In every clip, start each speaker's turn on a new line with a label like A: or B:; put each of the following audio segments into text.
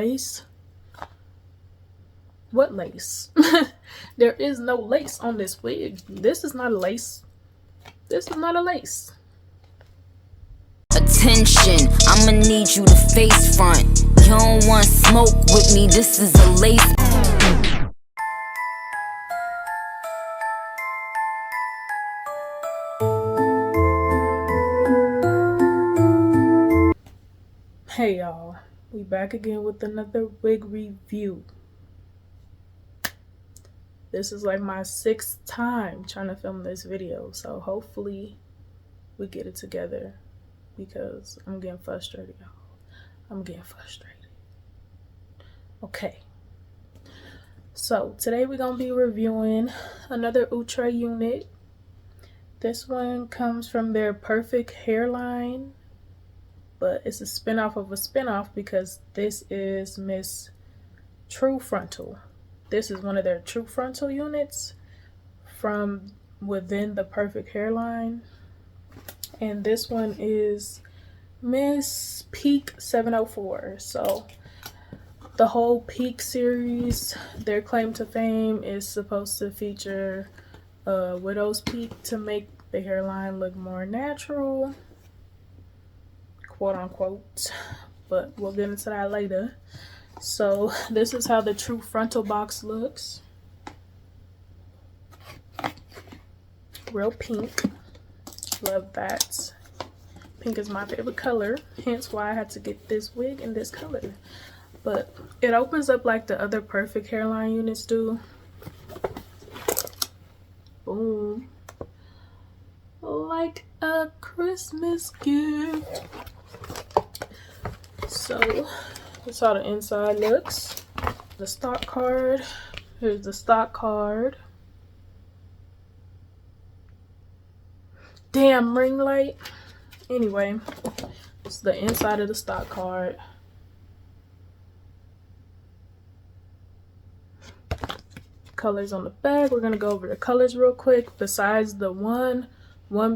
A: Lace? What lace? There is no lace on this wig. This is not a lace. This is not a lace.
B: Attention, I'ma need you to face front. You don't want smoke with me, this is a lace.
A: Hey y'all, we back again with another wig review. This is like my 6th time trying to film this video, so hopefully we get it together because I'm getting frustrated, y'all. I'm getting frustrated. Okay, so today we're gonna be reviewing another Outre unit. This one comes from their Perfect hairline, but it's a spinoff of a spinoff because this is Miss True Frontal. This is one of their True Frontal units from within the Perfect hairline. And this one is Miss Peak 704. So the whole Peak series, their claim to fame is supposed to feature a widow's peak to make the hairline look more natural, quote unquote, but we'll get into that later. So this is how the True Frontal box looks. Real pink. Love that. Pink is my favorite color, hence why I had to get this wig in this color. But it opens up like the other Perfect hairline units do. Boom. Like a Christmas gift. So that's how the inside looks. The stock card. Here's the stock card. Damn ring light. Anyway, it's the inside of the stock card. Colors on the back. We're gonna go over the colors real quick. Besides the one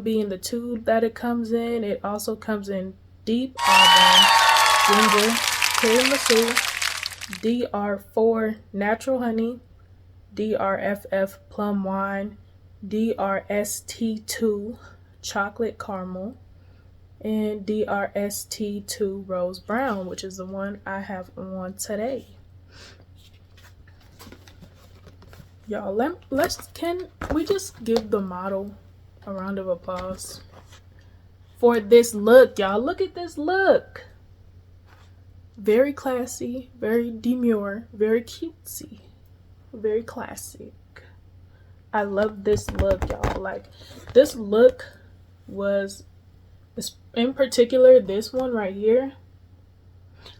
A: being the tube that it comes in, it also comes in deep auburn, ginger, tiramisu, DR4 natural honey, DRFF plum wine, DRST2 chocolate caramel, and DRST2 rose brown, which is the one I have on today. Y'all, can we just give the model a round of applause for this look, y'all? Look at this look. Very classy, very demure, very cutesy, very classic. I love this look, y'all. Like, this look was, in particular, this one right here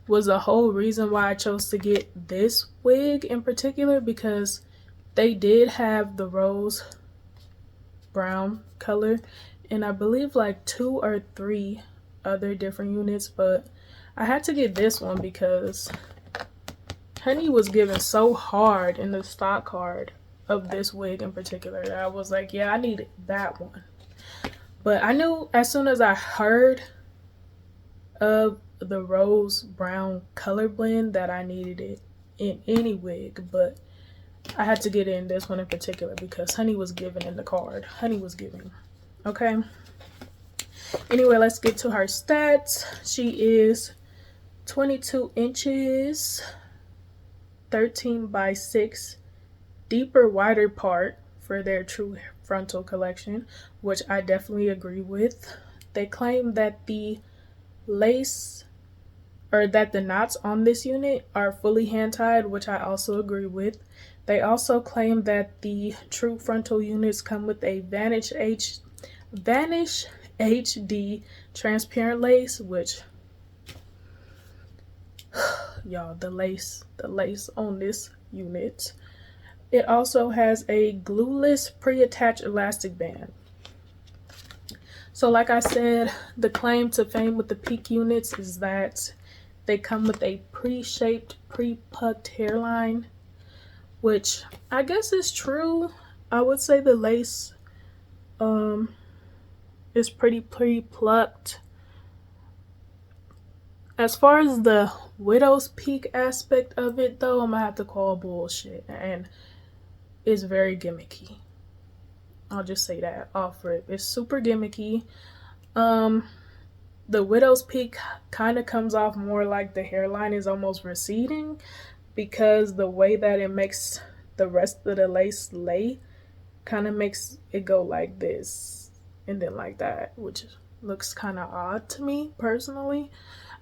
A: was the whole reason why I chose to get this wig in particular, because they did have the rose brown color and I believe like 2 or 3 other different units, but I had to get this one because honey was given so hard in the stock card of this wig in particular that I was like, yeah, I need that one. But I knew as soon as I heard of the rose brown color blend that I needed it in any wig, but I had to get in this one in particular because honey was given in the card. Honey was given. Okay. Anyway, let's get to her stats. She is 22 inches, 13 by 6, deeper, wider part for their True Frontal collection, which I definitely agree with. They claim that the lace, or that the knots on this unit are fully hand tied, which I also agree with. They also claim that the True Frontal units come with a Vanish HD transparent lace, which y'all, the lace on this unit. It also has a glueless pre-attached elastic band. So like I said, the claim to fame with the Peak units is that they come with a pre-shaped, pre-pucked hairline, which I guess is true. I would say the lace is pretty pre-plucked. As far as the widow's peak aspect of it, though, I'm gonna have to call bullshit, and it's very gimmicky. I'll just say that off rip. It's super gimmicky. Um, the widow's peak kind of comes off more like the hairline is almost receding because the way that it makes the rest of the lace lay kind of makes it go like this and then like that, which looks kind of odd to me personally.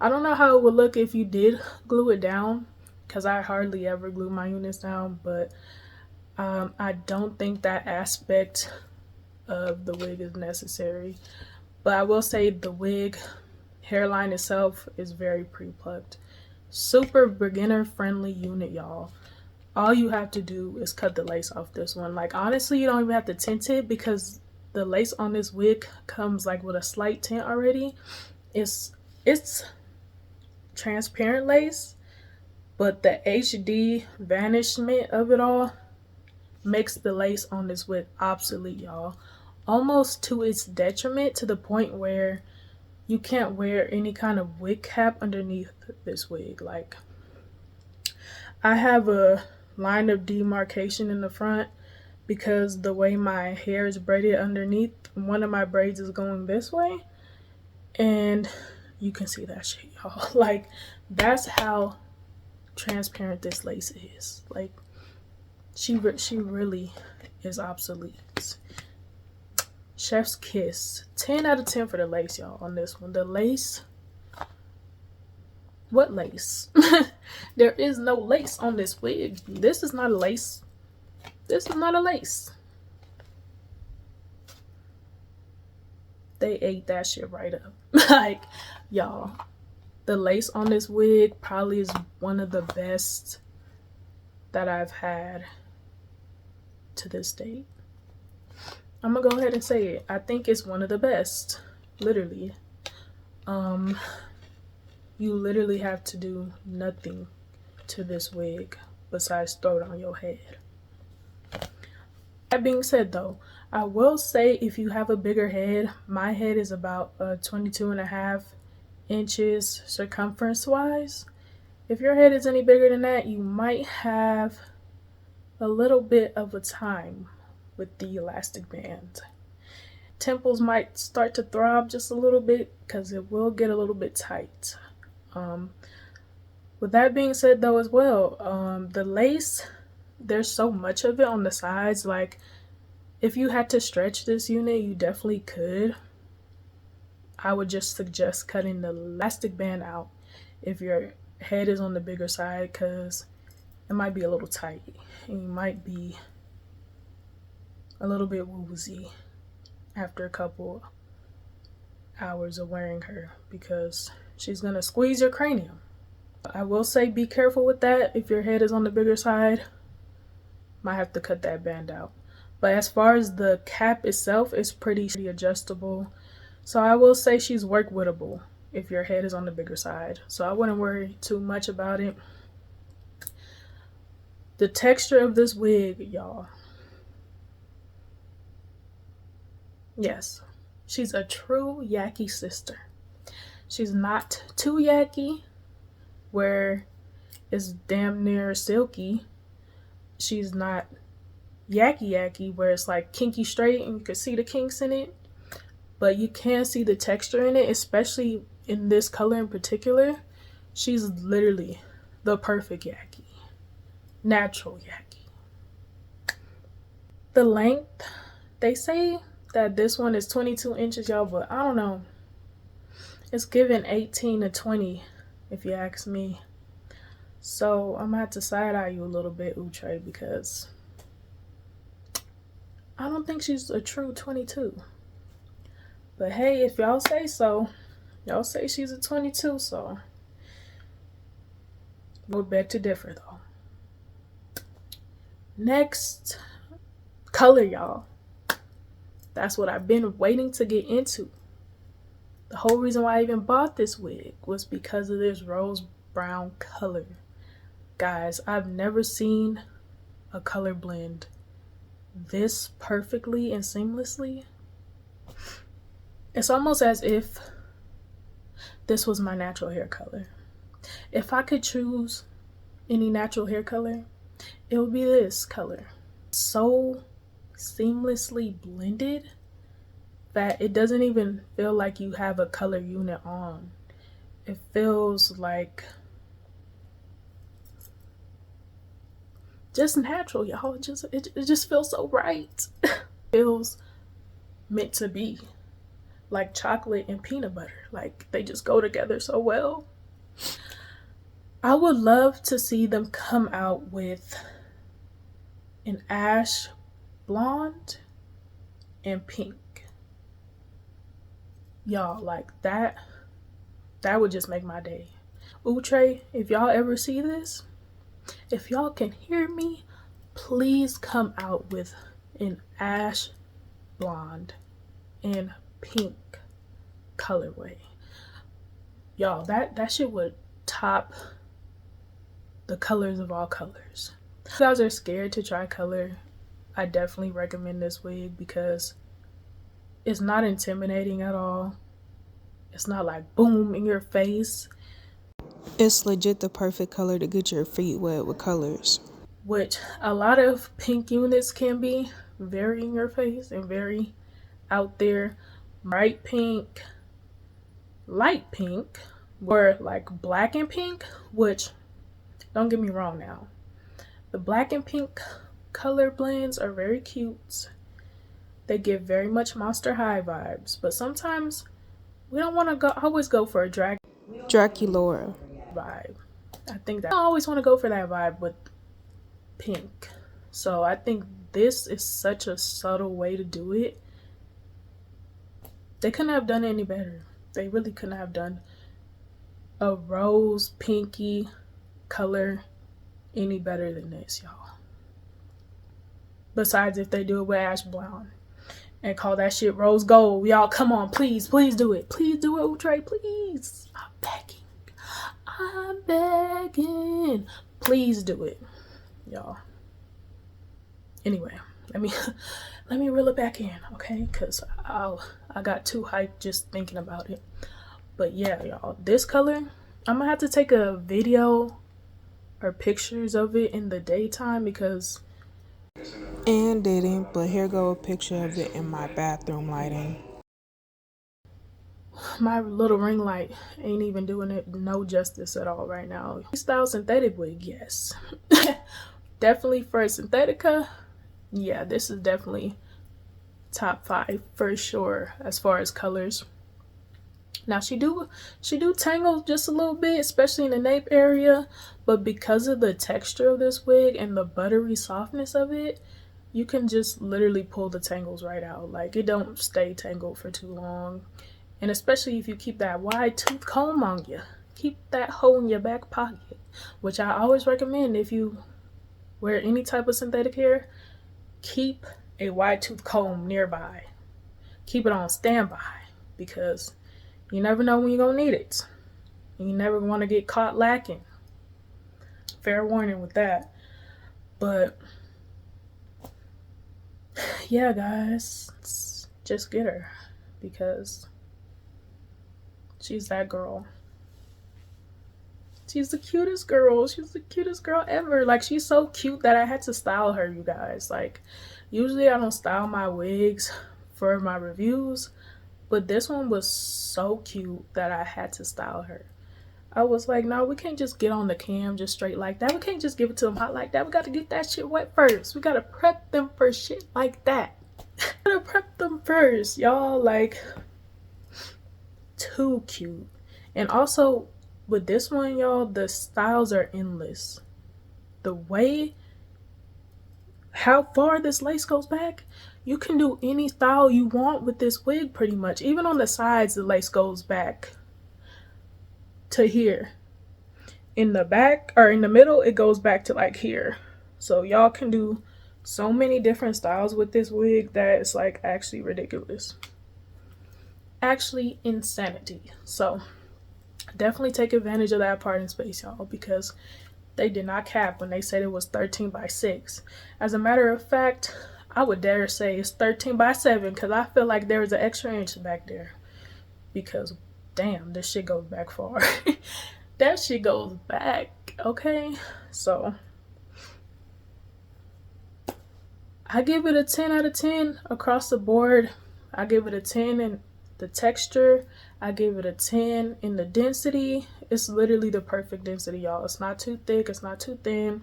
A: I don't know how it would look if you did glue it down because I hardly ever glue my units down, but I don't think that aspect of the wig is necessary. But I will say the wig hairline itself is very pre-plucked. Super beginner friendly unit, y'all. All you have to do is cut the lace off this one. Like, honestly, you don't even have to tint it because the lace on this wig comes like with a slight tint already. It's transparent lace, but the HD vanishment of it all makes the lace on this wig obsolete, y'all. Almost to its detriment, to the point where you can't wear any kind of wig cap underneath this wig. Like, I have a line of demarcation in the front because the way my hair is braided underneath, one of my braids is going this way, and you can see that shit, y'all. Like, that's how transparent this lace is. Like, she really is obsolete. Chef's kiss. 10 out of 10 for the lace, y'all, on this one. The lace. What lace? There is no lace on this wig. This is not a lace. This is not a lace. They ate that shit right up. Like, y'all, the lace on this wig probably is one of the best that I've had to this date. I'm gonna go ahead and say it. I think it's one of the best. Literally. You literally have to do nothing to this wig besides throw it on your head. That being said, though, I will say if you have a bigger head, my head is about 22.5 inches circumference wise. If your head is any bigger than that, you might have a little bit of a time with the elastic band. Temples might start to throb just a little bit because it will get a little bit tight. With that being said, though, as well, the lace, there's so much of it on the sides. Like, if you had to stretch this unit, you definitely could. I would just suggest cutting the elastic band out if your head is on the bigger side, because it might be a little tight and you might be a little bit woozy after a couple hours of wearing her, because she's gonna squeeze your cranium. I will say be careful with that. If your head is on the bigger side, might have to cut that band out. But as far as the cap itself, it's pretty adjustable. So I will say she's work wittable if your head is on the bigger side. So I wouldn't worry too much about it. The texture of this wig, y'all. Yes, she's a true Yaki sister. She's not too Yaki, where it's damn near silky. She's not Yaki, where it's like kinky straight and you can see the kinks in it. But you can see the texture in it, especially in this color in particular. She's literally the perfect Yaki. Natural Yaki. The length, they say that this one is 22 inches, y'all, but I don't know. It's given 18 to 20, if you ask me. So I'm gonna have to side eye you a little bit, Outre, because I don't think she's a true 22. But hey, if y'all say so, y'all say she's a 22, so we'll beg to differ, though. Next, color, y'all. That's what I've been waiting to get into. The whole reason why I even bought this wig was because of this rose brown color. Guys, I've never seen a color blend this perfectly and seamlessly. It's almost as if this was my natural hair color. If I could choose any natural hair color, it would be this color. So seamlessly blended that it doesn't even feel like you have a color unit on. It feels like just natural, y'all. It just feels so right. Feels meant to be, like chocolate and peanut butter. Like they just go together so well. I would love to see them come out with an ash blonde and pink. Y'all, like that would just make my day. Outre, if y'all ever see this, if y'all can hear me, please come out with an ash blonde and pink colorway. Y'all, that shit would top the colors of all colors. If you guys are scared to try color, I definitely recommend this wig because it's not intimidating at all. It's not like boom in your face.
C: It's legit the perfect color to get your feet wet with colors.
A: Which a lot of pink units can be very in your face and very out there. Bright pink, light pink, or like black and pink, which don't get me wrong now. The black and pink color blends are very cute. They give very much Monster High vibes, but sometimes we don't want to always go for a
C: Draculaura
A: vibe. I think that I always want to go for that vibe with pink. So I think this is such a subtle way to do it. They couldn't have done it any better. They really couldn't have done a rose pinky color any better than this, y'all. Besides if they do it with ash blonde and call that shit rose gold. Y'all, come on, please do it. Please do it, Outre, please. I'm begging. Please do it, y'all. Anyway, let me reel it back in, okay? Because I got too hyped just thinking about it. But yeah, y'all, this color, I'm gonna have to take a video or pictures of it in the daytime because
C: and didn't, but here go a picture of it in my bathroom lighting.
A: my little ring light ain't even doing it no justice at all right now. Freestyle synthetic wig, yes. Definitely for Synthetica, yeah, this is definitely top 5 for sure as far as colors. Now she do tangle just a little bit, especially in the nape area, but because of the texture of this wig and the buttery softness of it, you can just literally pull the tangles right out. Like it don't stay tangled for too long. And especially if you keep that wide tooth comb on you. Keep that hoe in your back pocket, which I always recommend if you wear any type of synthetic hair, keep a wide tooth comb nearby. Keep it on standby because you never know when you're gonna need it. And you never want to get caught lacking. Fair warning with that. But yeah, guys, just get her because she's that girl. She's the cutest girl. She's the cutest girl ever. Like, she's so cute that I had to style her, you guys. Like, usually I don't style my wigs for my reviews, but this one was so cute that I had to style her. I was like, no, we can't just get on the cam just straight like that. We can't just give it to them hot like that. We got to get that shit wet first. We got to prep them for shit like that. We got to prep them first, y'all. Like, too cute. And also, with this one, y'all, the styles are endless. The way, how far this lace goes back, you can do any style you want with this wig pretty much. Even on the sides, the lace goes back to here. In the back, or in the middle, it goes back to like here. So y'all can do so many different styles with this wig that it's like actually ridiculous. Actually insanity. So definitely take advantage of that parting space, y'all, because they did not cap when they said it was 13 by 6. As a matter of fact, I would dare say it's 13 by 7 because I feel like there was an extra inch back there. Because Damn, this shit goes back far. That shit goes back, okay? So I give it a 10 out of 10 across the board. I give it a 10 in the texture. I give it a 10 in the density. It's literally the perfect density, y'all. It's not too thick, it's not too thin.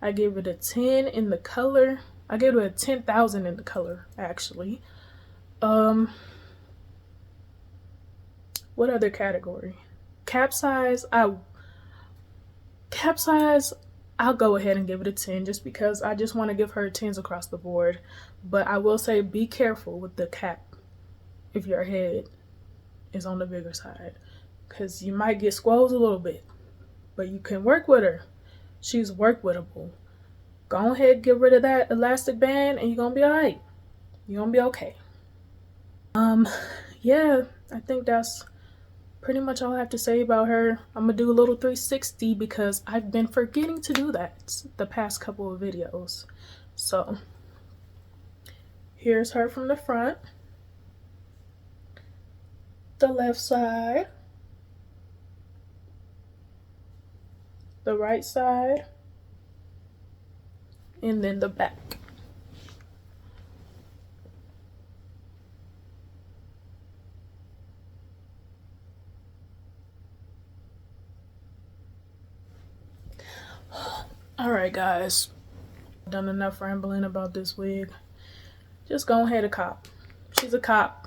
A: I give it a 10 in the color. I give it a 10,000 in the color, actually. What other category? Capsize, I'll go ahead and give it a 10 just because I just want to give her 10s across the board. But I will say be careful with the cap if your head is on the bigger side, because you might get squoze a little bit, but you can work with her. She's work wittable. Go ahead, get rid of that elastic band and you're gonna be all right. You're gonna be okay. Yeah, I think that's pretty much all I have to say about her. I'm gonna do a little 360 because I've been forgetting to do that the past couple of videos. So here's her from the front, the left side, the right side, and then the back. Alright guys, I've done enough rambling about this wig. Just go ahead and cop. She's a cop.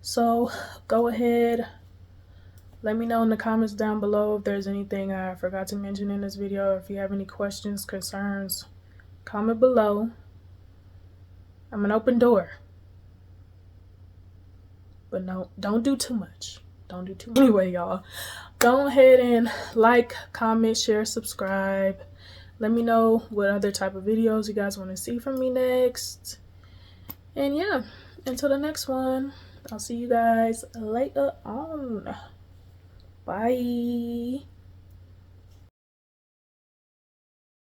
A: So go ahead, let me know in the comments down below if there's anything I forgot to mention in this video. If you have any questions, concerns, comment below. I'm an open door. But no, don't do too much. Don't do too much. Anyway, y'all, go ahead and like, comment, share, subscribe. Let me know what other type of videos you guys want to see from me next. And yeah, until the next one, I'll see you guys later on. Bye.